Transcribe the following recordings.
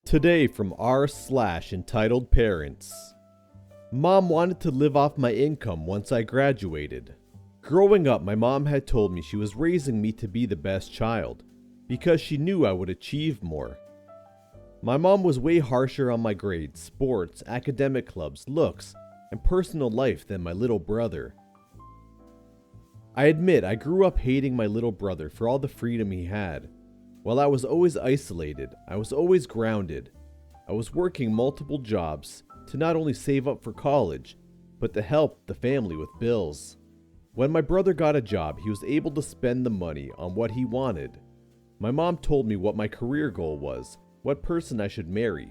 Today from r/EntitledParents. Mom wanted to live off my income once I graduated. Growing up, my mom had told me she was raising me to be the best child, because she knew I would achieve more. My mom was way harsher on my grades, sports, academic clubs, looks, and personal life than my little brother. I admit I grew up hating my little brother for all the freedom he had. While I was always isolated, I was always grounded. I was working multiple jobs to not only save up for college, but to help the family with bills. When my brother got a job, he was able to spend the money on what he wanted. My mom told me what my career goal was, what person I should marry,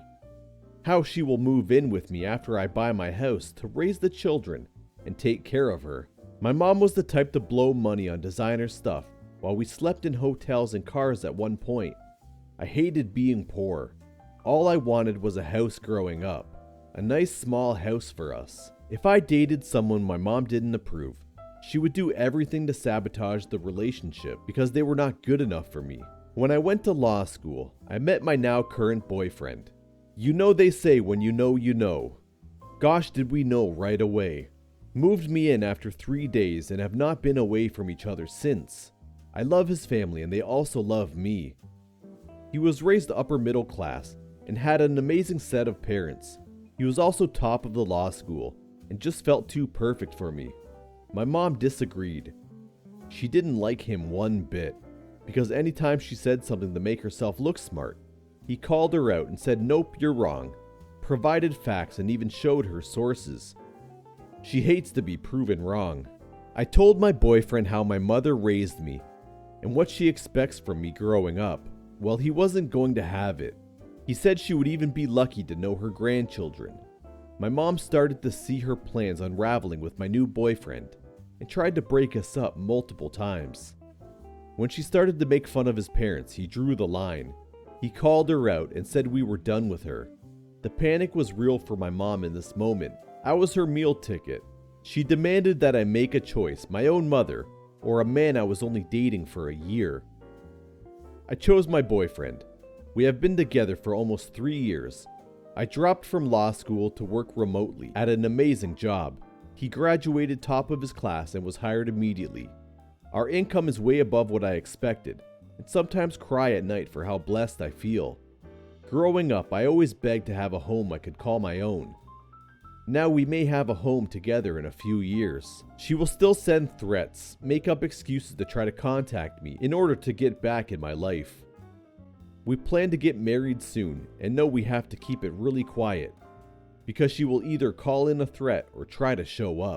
how she will move in with me after I buy my house to raise the children and take care of her. My mom was the type to blow money on designer stuff while we slept in hotels and cars at one point. I hated being poor. All I wanted was a house growing up, a nice small house for us. If I dated someone my mom didn't approve, she would do everything to sabotage the relationship because they were not good enough for me. When I went to law school, I met my now current boyfriend. You know they say when you know you know. Gosh, did we know right away. Moved me in after 3 days and have not been away from each other since. I love his family and they also love me. He was raised upper middle class and had an amazing set of parents. He was also top of the law school and just felt too perfect for me. My mom disagreed. She didn't like him one bit because anytime she said something to make herself look smart, he called her out and said, "Nope, you're wrong," provided facts and even showed her sources. She hates to be proven wrong. I told my boyfriend how my mother raised me and what she expects from me growing up. Well, he wasn't going to have it. He said she would even be lucky to know her grandchildren. My mom started to see her plans unraveling with my new boyfriend and tried to break us up multiple times. When she started to make fun of his parents, he drew the line. He called her out and said we were done with her. The panic was real for my mom in this moment. I was her meal ticket. She demanded that I make a choice, my own mother, or a man I was only dating for a year. I chose my boyfriend. We have been together for almost 3 years. I dropped from law school to work remotely at an amazing job. He graduated top of his class and was hired immediately. Our income is way above what I expected, and sometimes cry at night for how blessed I feel. Growing up, I always begged to have a home I could call my own. Now we may have a home together in a few years. She will still send threats, make up excuses to try to contact me in order to get back in my life. We plan to get married soon and know we have to keep it really quiet because she will either call in a threat or try to show up.